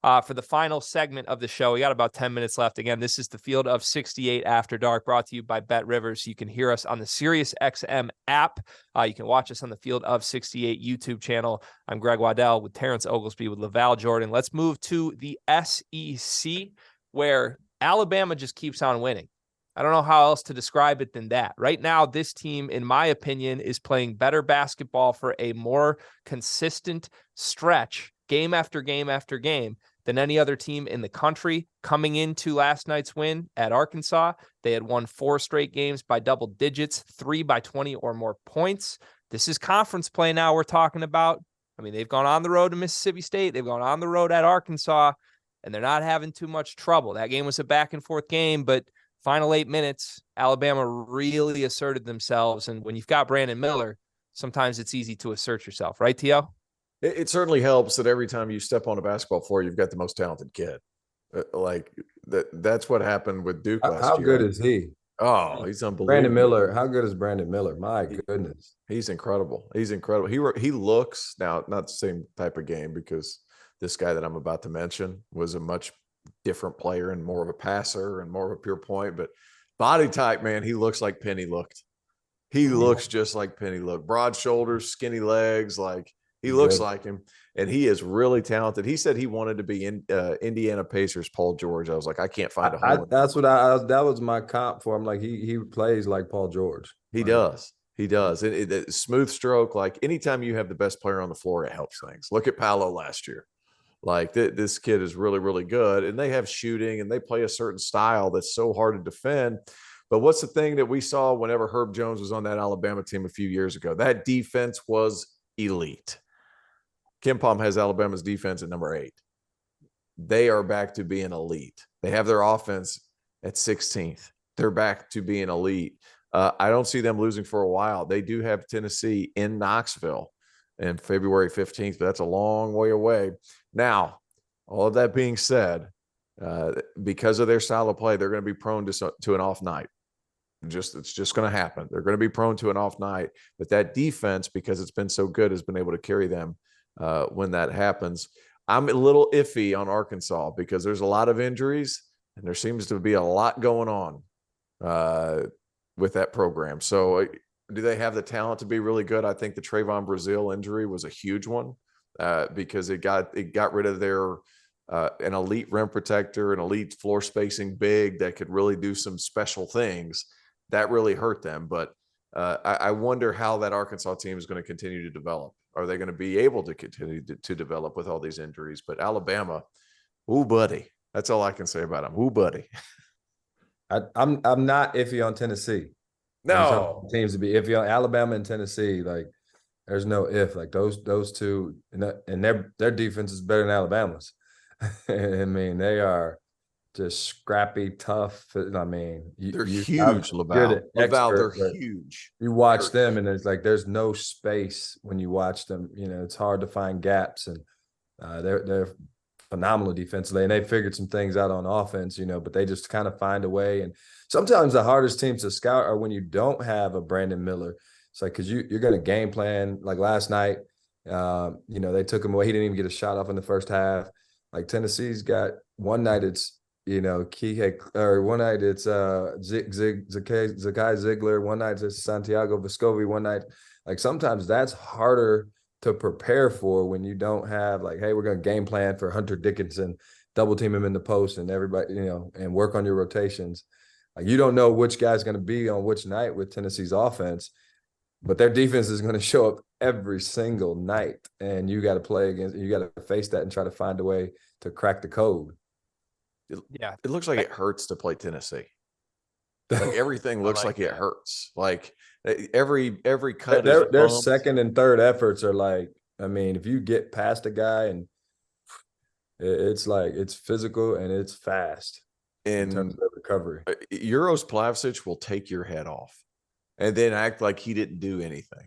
For the final segment of the show, we got about 10 minutes left. Again, this is the Field of 68 After Dark, brought to you by Bet Rivers. You can hear us on the SiriusXM app. You can watch us on the Field of 68 YouTube channel. I'm Greg Waddell with Terrence Oglesby with LaVall Jordan. Let's move to the SEC, where Alabama just keeps on winning. I don't know how else to describe it than that. Right now, this team, in my opinion, is playing better basketball for a more consistent stretch, game after game after game, than any other team in the country. Coming into last night's win at Arkansas, they had won 4 straight games by double digits, 3 by 20 or more points. This is conference play now we're talking about. I mean, they've gone on the road to Mississippi State. They've gone on the road at Arkansas, and they're not having too much trouble. That game was a back-and-forth game, but final 8 minutes, Alabama really asserted themselves. And when you've got Brandon Miller, sometimes it's easy to assert yourself. Right, T.O.? It certainly helps that every time you step on a basketball floor, you've got the most talented kid. Like that's what happened with Duke last year. How good is he? Oh, he's unbelievable. Brandon Miller. How good is Brandon Miller? My goodness. He's incredible. He's incredible. He looks, now not the same type of game, because this guy that I'm about to mention was a much different player and more of a passer and more of a pure point, but body type, man, he looks like Penny looked. He looks just like Penny looked. Broad shoulders, skinny legs, like he looks like him, and he is really talented. He said he wanted to be in Indiana Pacers Paul George. I was like, I can't find a hole. That's what that was my comp for him. Like he plays like Paul George. He does. He does. It smooth stroke. Like anytime you have the best player on the floor, it helps things. Look at Paolo last year. Like this kid is really, really good, and they have shooting and they play a certain style that's so hard to defend. But what's the thing that we saw whenever Herb Jones was on that Alabama team a few years ago? That defense was elite. KenPom has Alabama's defense at number 8. They are back to being elite. They have their offense at 16th. They're back to being elite. I don't see them losing for a while. They do have Tennessee in Knoxville in February 15th, but that's a long way away. Now, all of that being said, because of their style of play, they're going to be prone to an off night. It's just going to happen. They're going to be prone to an off night. But that defense, because it's been so good, has been able to carry them when that happens. I'm a little iffy on Arkansas because there's a lot of injuries and there seems to be a lot going on with that program. So do they have the talent to be really good? I think the Trayvon Brazile injury was a huge one because it got rid of their an elite rim protector, an elite floor spacing big that could really do some special things. That really hurt them. But I wonder how that Arkansas team is going to continue to develop. Are they going to be able to continue to develop with all these injuries? But Alabama, ooh, buddy. That's all I can say about them. Ooh, buddy. I'm not iffy on Tennessee. No. Teams to be iffy on Alabama and Tennessee. Like, there's no if. Like those two, and their defense is better than Alabama's. I mean, they are just scrappy, tough. I mean, they're huge, LaVall. LaVall, they're huge. You watch them, and it's like there's no space when you watch them. You know, it's hard to find gaps, and they're phenomenal defensively, and they figured some things out on offense. You know, but they just kind of find a way. And sometimes the hardest teams to scout are when you don't have a Brandon Miller. It's like because you're going to game plan. Like last night, you know, they took him away. He didn't even get a shot off in the first half. Like Tennessee's got one night it's, you know, one night it's Zakai Ziegler, one night it's Santiago Vescovi, one night. Like sometimes that's harder to prepare for when you don't have like, hey, we're going to game plan for Hunter Dickinson, double team him in the post and everybody, you know, and work on your rotations. Like you don't know which guy's going to be on which night with Tennessee's offense, but their defense is going to show up every single night, and you got to play against. You got to face that and try to find a way to crack the code. Yeah, it looks like it hurts to play Tennessee. Like everything looks like it hurts. Like every cut. Their second and third efforts are like. I mean, if you get past a guy, and it's like it's physical and it's fast in terms of recovery. Euros Plavsic will take your head off, and then act like he didn't do anything.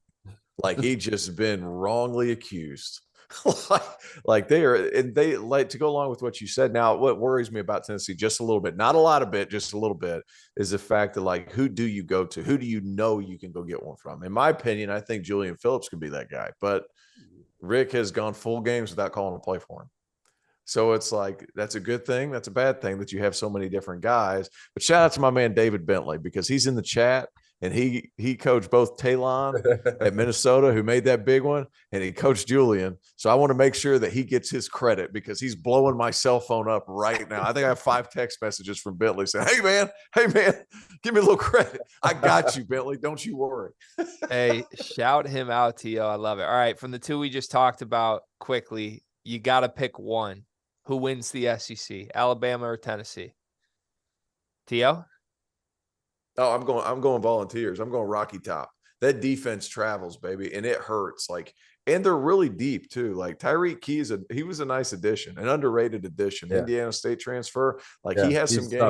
Like he just been wrongly accused. like they like to go along with what you said. Now, what worries me about Tennessee just a little bit, not a lot of it, just a little bit, is the fact that like, who do you go to? Who do you know you can go get one from? In my opinion, I think Julian Phillips could be that guy, but Rick has gone full games without calling a play for him. So it's like, that's a good thing. That's a bad thing that you have so many different guys. But shout out to my man, David Bentley, because he's in the chat and he coached both Talon at Minnesota, who made that big one, and he coached Julian. So I want to make sure that he gets his credit because he's blowing my cell phone up right now. I think I have 5 text messages from Bentley saying, hey man, give me a little credit. I got you, Bentley. Don't you worry. Hey, shout him out, Tio. I love it. All right. From the 2 we just talked about quickly, you got to pick one. Who wins the SEC, Alabama or Tennessee? Tio? Oh, I'm going Volunteers. I'm going Rocky Top. That defense travels, baby, and it hurts. Like, and they're really deep too. Like Tyreek Key he was a nice addition, an underrated addition. Yeah. Indiana State transfer. Like Yeah, he has he's some tough. games.